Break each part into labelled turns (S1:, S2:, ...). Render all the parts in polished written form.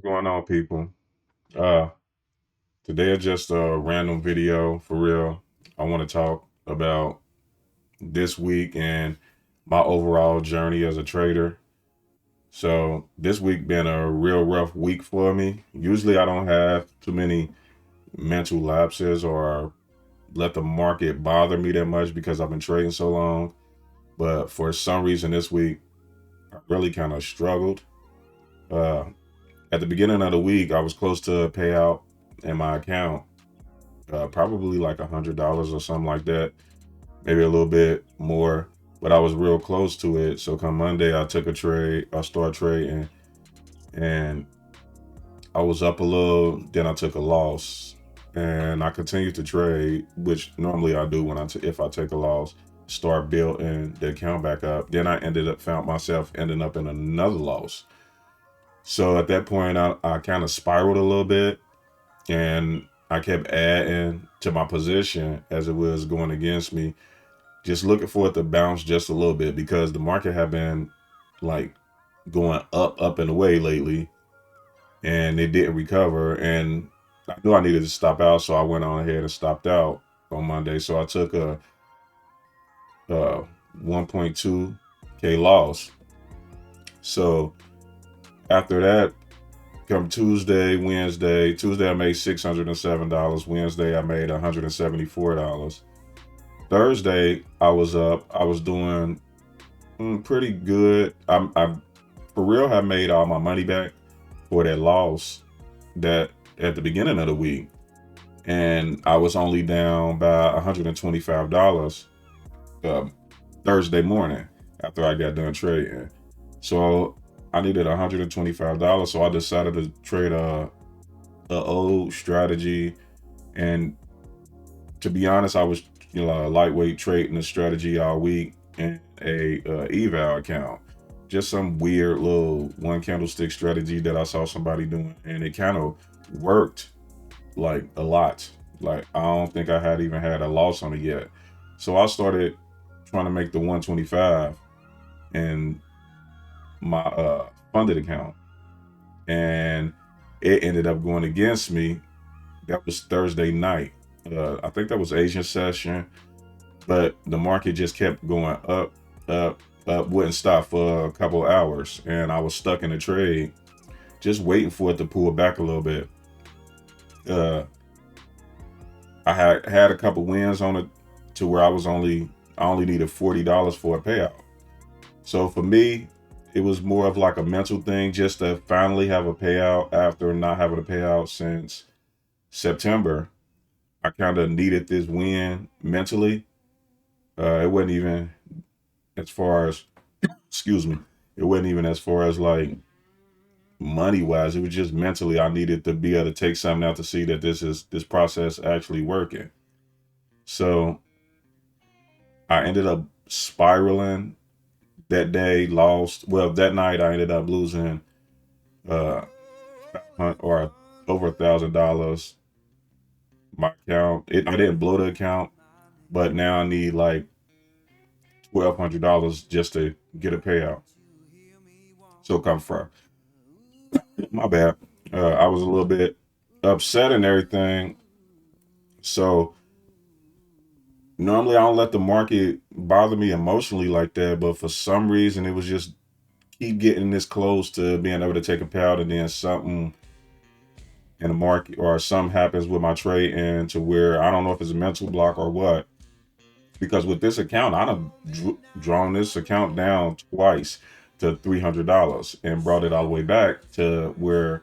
S1: Going on, people? Uh, Today is just a random video for real. I want to talk about this week and my overall journey as a trader. So this week been a real rough week for me. Usually I don't have too many mental lapses or let the market bother me that much because I've been trading so long. But for some reason this week I really kind of struggled. Uh, at the beginning of the week I was close to a payout in my account, probably like $100 or something like that, maybe a little bit more, but I was real close to it. So come Monday, I took a trade, I started trading, and I was up a little. Then I took a loss, and I continued to trade, which normally I do when if I take a loss, start building the account back up. Then I found myself ending up in another loss. So at that point, I kind of spiraled a little bit, and I kept adding to my position as it was going against me, just looking for it to bounce just a little bit because the market had been like going up and away lately, and it didn't recover. And I knew I needed to stop out, so I went on ahead and stopped out on Monday. So I took a 1.2K loss. So after that, come Tuesday I made $607. Wednesday I made $174. Thursday I was up. I was doing pretty good. I for real have made all my money back for that loss that at the beginning of the week, and I was only down by $125 uh, Thursday morning after I got done trading. So I needed $125, so I decided to trade a old strategy. And to be honest, I was lightweight trading the strategy all week in a eval account. Just some weird little one candlestick strategy that I saw somebody doing, and it kind of worked like a lot. Like I don't think I had even had a loss on it yet. So I started trying to make the 125 in my funded account, and it ended up going against me. That was Thursday night. I think that was Asian session, but the market just kept going up, up, wouldn't stop for a couple of hours, and I was stuck in a trade, just waiting for it to pull back a little bit. Uh, I had a couple wins on it to where I only needed $40 for a payout. So for me, it was more of like a mental thing, just to finally have a payout after not having a payout since September. I kind of needed this win mentally. It wasn't even as far as, excuse me, it wasn't even as far as like money wise. It was just mentally. I needed to be able to take something out to see that this process actually working. So I ended up spiraling that day. Lost. Well, that night I ended up losing uh or over $1,000. My account. I didn't blow the account, but now I need like $1,200 just to get a payout. So come from. My bad. I was a little bit upset and everything. So normally I don't let the market bother me emotionally like that, but for some reason it was just keep getting this close to being able to take a payout, and then something in the market or something happens with my trade, and to where I don't know if it's a mental block or what. Because with this account, I done drawn this account down twice to $300 and brought it all the way back to where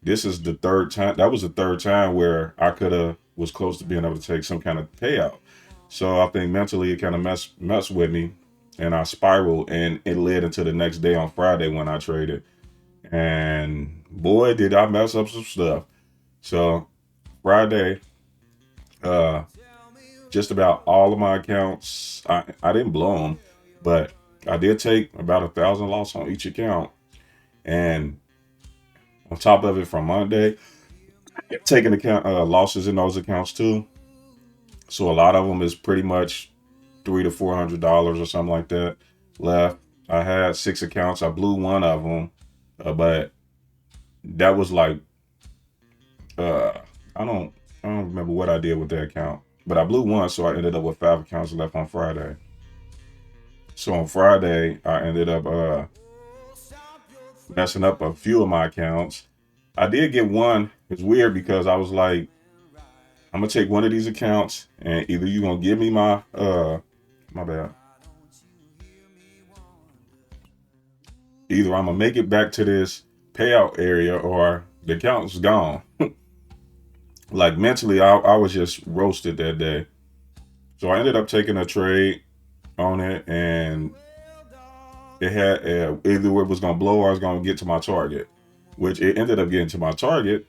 S1: this is the third time. That was the third time where I could have was close to being able to take some kind of payout. So I think mentally it kind of messed with me, and I spiraled, and it led into the next day on Friday when I traded. And boy, did I mess up some stuff. So Friday, uh, just about all of my accounts, I didn't blow them, but I did take about 1,000 loss on each account. And on top of it, from Monday, taking account losses in those accounts too. So a lot of them is pretty much $300 to $400 or something like that left. I had 6 accounts. I blew one of them, but that was like uh I don't I don't remember what I did with that account, but I blew one, so I ended up with 5 accounts left on Friday. So on Friday, I ended up messing up a few of my accounts. I did get one. It's weird because I was like, I'm gonna take one of these accounts, and either you're gonna give me my bad. Either I'm gonna make it back to this payout area, or the account's gone. Like mentally, I was just roasted that day. So I ended up taking a trade on it, and it had either it was gonna blow or I was gonna get to my target, which it ended up getting to my target.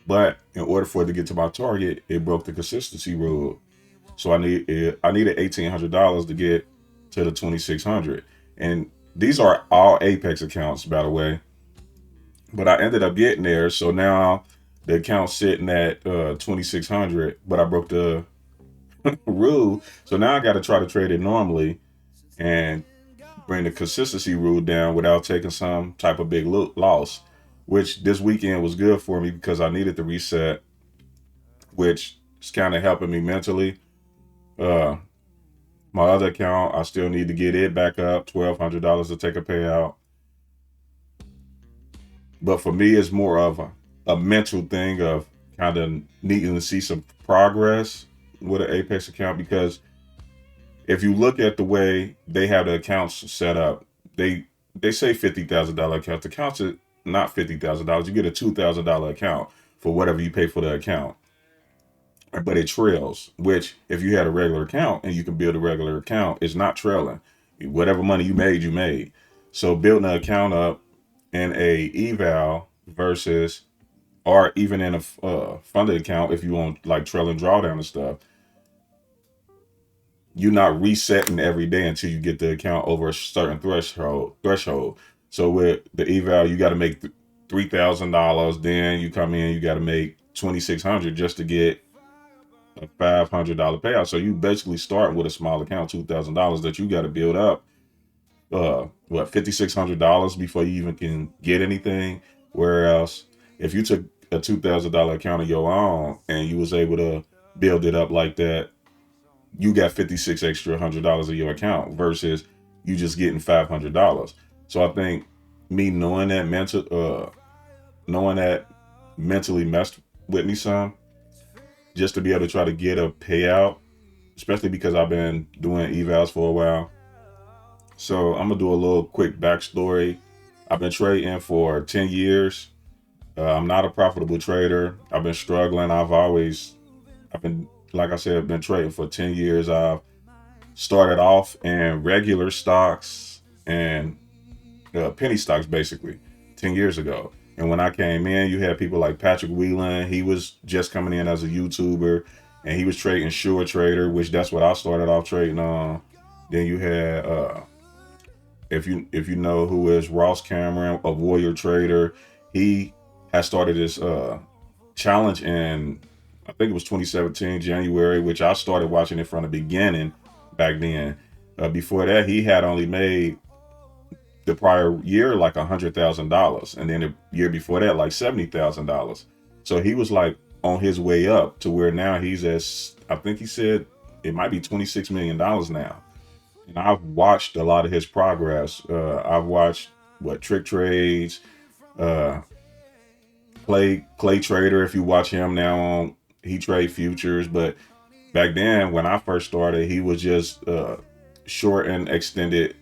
S1: But in order for it to get to my target, it broke the consistency rule. So I needed $1,800 to get to the 2,600, and these are all Apex accounts, by the way. But I ended up getting there, so now the account's sitting at 2,600, but I broke the rule. So now I got to try to trade it normally and bring the consistency rule down without taking some type of big loss. Which this weekend was good for me because I needed the reset, which is kind of helping me mentally. Uh, my other account, I still need to get it back up $1,200 to take a payout. But for me, it's more of a mental thing of kind of needing to see some progress with an Apex account, because if you look at the way they have the accounts set up, they they say $50,000 account. The accounts are not $50,000. You get a $2,000 account for whatever you pay for the account, but it trails. Which, if you had a regular account and you can build a regular account, it's not trailing. Whatever money you made, you made. So building an account up in a eval versus, or even in a funded account, if you want like trailing drawdown and stuff, you're not resetting every day until you get the account over a certain threshold. So with the eval, you got to make $3,000. Then you come in, you got to make 2,600 just to get a $500 payout. So you basically start with a small account, $2,000 that you got to build up. $5,600 before you even can get anything. Whereas if you took a $2,000 account of your own and you was able to build it up like that, you got 56 extra $100 in your account versus you just getting $500. So I think me knowing that mentally messed with me some, just to be able to try to get a payout, especially because I've been doing evals for a while. So I'm gonna do a little quick backstory. I've been trading for 10 years. I'm not a profitable trader. I've been struggling. I've been, like I said, I've been trading for 10 years. I've started off in regular stocks and penny stocks basically 10 years ago. And when I came in, you had people like Patrick Whelan. He was just coming in as a YouTuber, and he was trading Sure Trader, which that's what I started off trading on. Then you had if you know who is Ross Cameron, a Warrior Trader. He has started this challenge in, I think it was 2017 January, which I started watching it from the beginning back then. Before that, he had only made the prior year like $100,000, and then the year before that like $70,000. So he was like on his way up to where now he's at, I think he said it might be $26 million now. And I've watched a lot of his progress. I've watched what Trick Trades, uh, Clay Trader. If you watch him now on, he trade futures, but back then when I first started, he was just short and extended,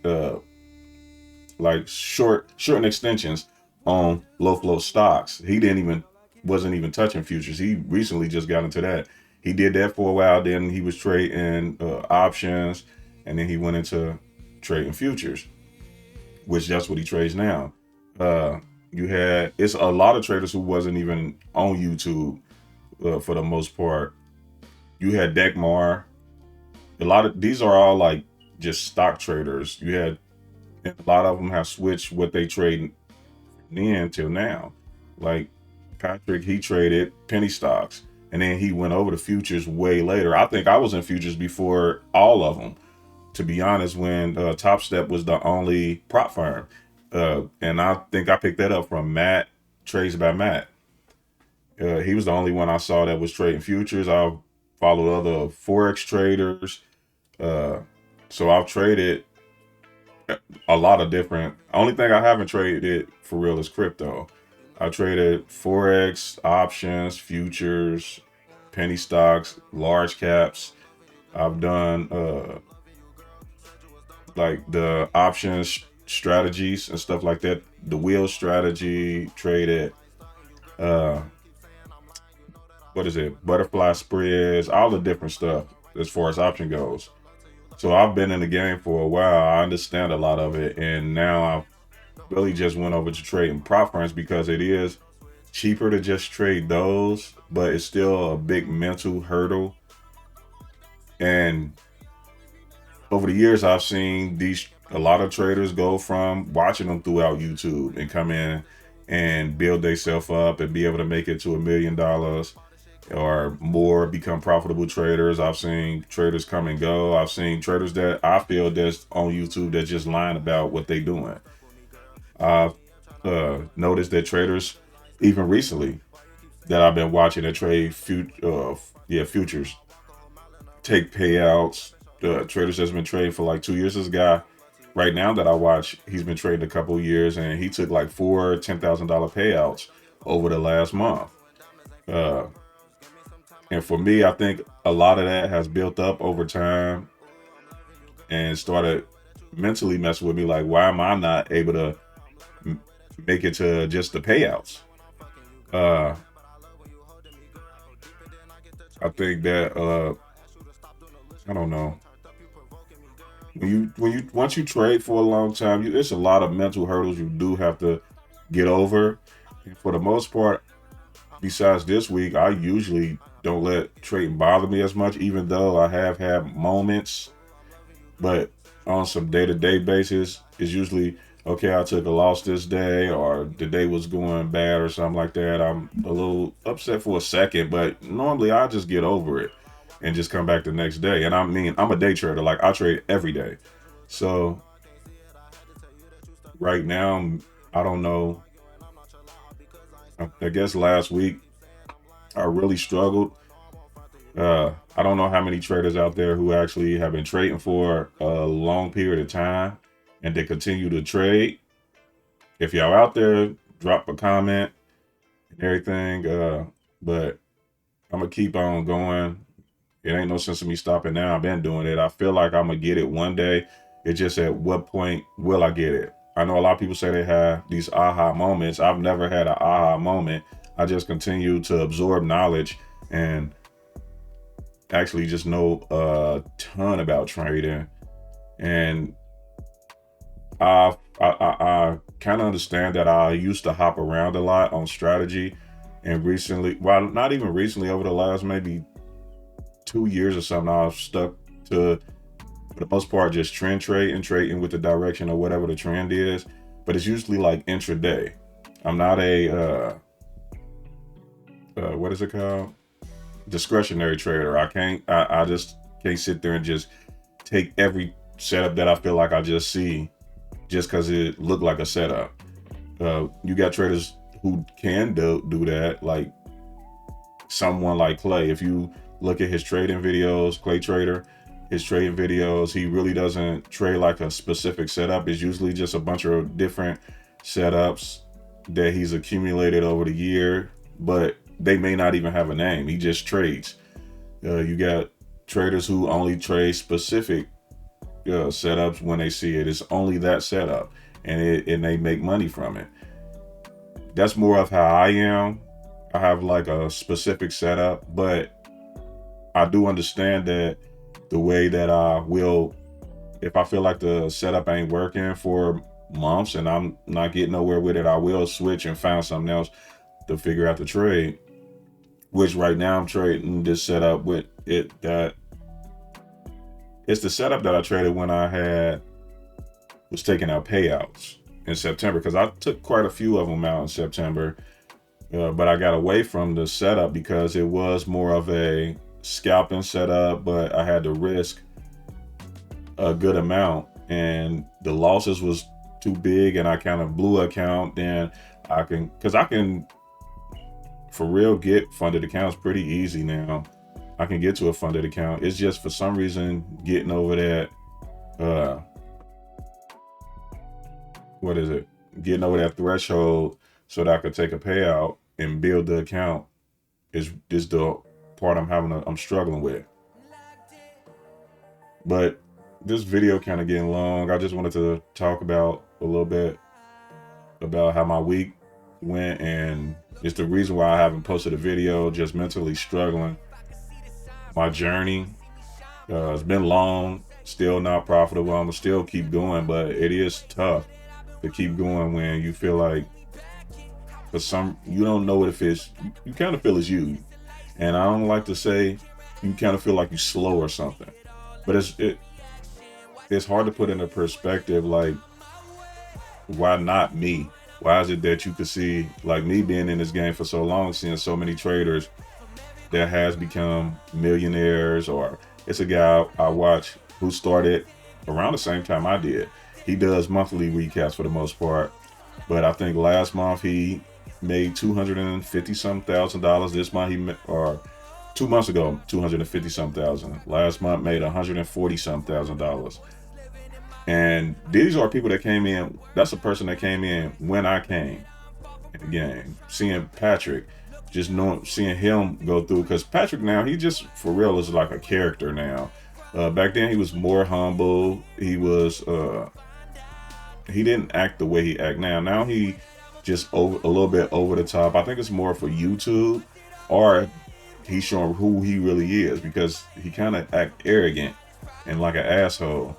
S1: like short and extensions on low flow stocks. He didn't even wasn't even touching futures. He recently just got into that. He did that for a while. Then he was trading options, and then he went into trading futures, which that's what he trades now. Uh, you had it's a lot of traders who wasn't even on YouTube for the most part. You had Deckmar. A lot of these are all like just stock traders. You had, and a lot of them have switched what they trade then till now. Like Patrick, he traded penny stocks, and then he went over to futures way later. I think I was in futures before all of them, to be honest, when Top Step was the only prop firm. And I think I picked that up from Matt Trades by Matt. He was the only one I saw that was trading futures. I've followed other forex traders. Uh, so I've traded a lot of different. Only thing I haven't traded for real is crypto. I traded forex, options, futures, penny stocks, large caps. I've done like the options strategies and stuff like that. The wheel strategy traded. Uh, what is it? Butterfly spreads, all the different stuff as far as option goes. So I've been in the game for a while. I understand a lot of it, and now I really just went over to trading prop firms because it is cheaper to just trade those, but it's still a big mental hurdle. And over the years, I've seen these a lot of traders go from watching them throughout YouTube and come in and build themselves up and be able to make it to $1 million or more, become profitable traders. I've seen traders come and go. I've seen traders that I feel that's on YouTube that just lying about what they doing. I've noticed that traders, even recently, that I've been watching that trade futures, take payouts. The traders that's been trading for like 2 years. This guy right now that I watch, he's been trading a couple of years, and he took like four $10,000 payouts over the last month. Uh, and for me, I think a lot of that has built up over time and started mentally messing with me. Like, why am I not able to make it to just the payouts? Uh, I think that I don't know. When you once you trade for a long time, it's a lot of mental hurdles you do have to get over. And for the most part, besides this week, I usually don't let trading bother me as much, even though I have had moments. But on some day-to-day basis, it's usually okay. I took a loss this day, or the day was going bad, or something like that. I'm a little upset for a second, but normally I just get over it and just come back the next day. And I mean, I'm a day trader. Like, I trade every day. So right now, I don't know. I guess last week I really struggled. I don't know how many traders out there who actually have been trading for a long period of time and they continue to trade. If y'all out there, drop a comment and everything. But I'm gonna keep on going. It ain't no sense of me stopping now. I've been doing it. I feel like I'm gonna get it one day. It's just at what point will I get it? I know a lot of people say they have these aha moments. I've never had an aha moment. I just continue to absorb knowledge and actually just know a ton about trading. And I kind of understand that I used to hop around a lot on strategy. And recently, well, not even recently, over the last maybe 2 years or something, I've stuck to, for the most part, just trend trading with the direction of whatever the trend is. But it's usually like intraday. I'm not a what is it called? Discretionary trader. I just can't sit there and just take every setup that I feel like I just see just because it looked like a setup. You got traders who can do that, like someone like Clay. If you look at his trading videos, Clay Trader, his trading videos, he really doesn't trade like a specific setup. It's usually just a bunch of different setups that he's accumulated over the year, but they may not even have a name. He just trades. You got traders who only trade specific setups when they see it. It's only that setup, and they make money from it. That's more of how I am. I have like a specific setup, but I do understand that the way that I will, if I feel like the setup ain't working for months and I'm not getting nowhere with it, I will switch and find something else to figure out the trade. Which right now I'm trading this setup with it that it's the setup that I traded when I was taking out payouts in September, because I took quite a few of them out in September, but I got away from the setup because it was more of a scalping setup, but I had to risk a good amount and the losses was too big and I kind of blew account. Then because I can for real get funded accounts pretty easy now. I can get to a funded account. It's just for some reason getting over that uh what is it? Getting over that threshold so that I could take a payout and build the account is the part I'm struggling with. But this video kind of getting long. I just wanted to talk about a little bit about how my week went, and it's the reason why I haven't posted a video, just mentally struggling. My journey, it's been long, still not profitable. I'm gonna still keep going, but it is tough to keep going when you feel like for some, you don't know if it's, you kind of feel it's you. And I don't like to say you kind of feel like you slow or something, but it's hard to put into perspective, like, why not me? Why is it that you could see, like me being in this game for so long, seeing so many traders that has become millionaires, or it's a guy I watch who started around the same time I did. He does monthly recaps for the most part, but I think last month he made 250 some $1,000. This month or 2 months ago, 250 some thousand. Last month made 140 some $1,000. And these are people that came in. That's a person that came in when I came in the game. Seeing Patrick, just knowing, seeing him go through, because Patrick now, he just for real is like a character now. Back then he was more humble. He didn't act the way he act now. Now he just a little bit over the top. I think it's more for YouTube, or he's showing who he really is, because he kind of act arrogant and like an asshole.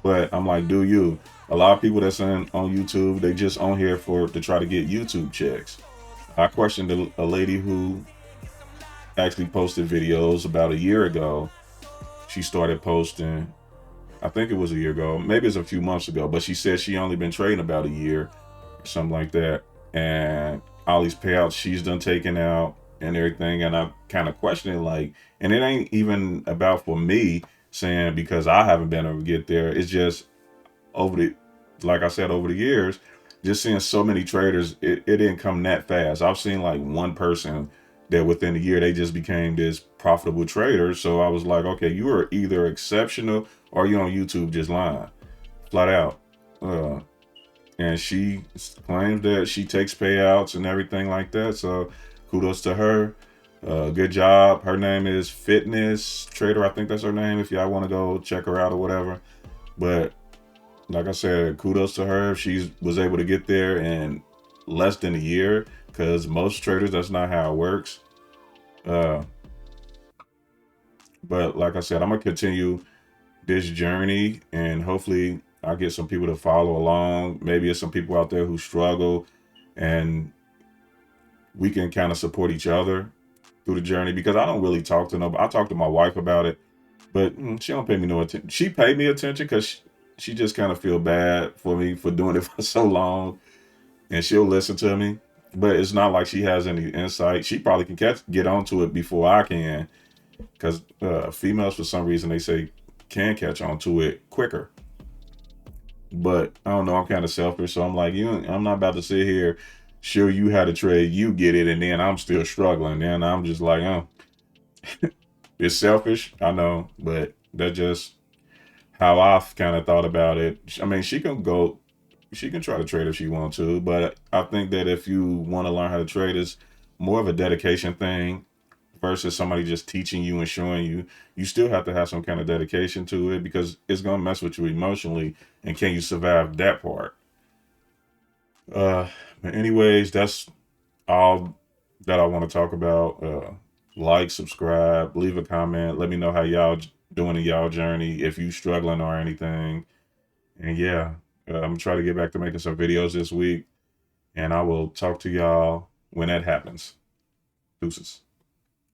S1: But I'm like, do you? A lot of people that's on YouTube, they just on here to try to get YouTube checks. I questioned a lady who actually posted videos about a year ago. She started posting, I think it was a year ago, maybe it's a few months ago, but she said she only been trading about a year or something like that. And all these payouts she's done taken out and everything. And I kind of questioned it, like, and it ain't even about for me saying because I haven't been able to get there. It's just like I said, over the years, just seeing so many traders, it didn't come that fast. I've seen like one person that within a year they just became this profitable trader. So I was like, okay, you are either exceptional or you on YouTube just lying flat out. And she claims that she takes payouts and everything like that. So kudos to her. Good job. Her name is Fitness Trader. I think that's her name, if y'all want to go check her out or whatever. But like I said, kudos to her. She was able to get there in less than a year, because most traders, that's not how it works. But like I said, I'm going to continue this journey, and hopefully I'll get some people to follow along. Maybe it's some people out there who struggle, and we can kind of support each other through the journey, because I don't really talk to nobody. I talk to my wife about it, but she don't pay me no attention. She paid me attention because she just kind of feel bad for me for doing it for so long, and she'll listen to me, but it's not like she has any insight. She probably can get onto it before I can, because females, for some reason, they say can catch on to it quicker. But I don't know, I'm kind of selfish, so I'm like, I'm not about to sit here show you how to trade, you get it, and then I'm still struggling. Then I'm just like, it's selfish, I know, but that's just how I've kind of thought about it. I mean, she can try to trade if she wants to, but I think that if you want to learn how to trade, it's more of a dedication thing versus somebody just teaching you and showing you. You still have to have some kind of dedication to it, because it's going to mess with you emotionally, and can you survive that part? But anyways, that's all that I want to talk about. Like, subscribe, leave a comment, let me know how y'all doing in y'all journey, if you struggling or anything. And yeah, I'm gonna try to get back to making some videos this week, and I will talk to y'all when that happens. Deuces.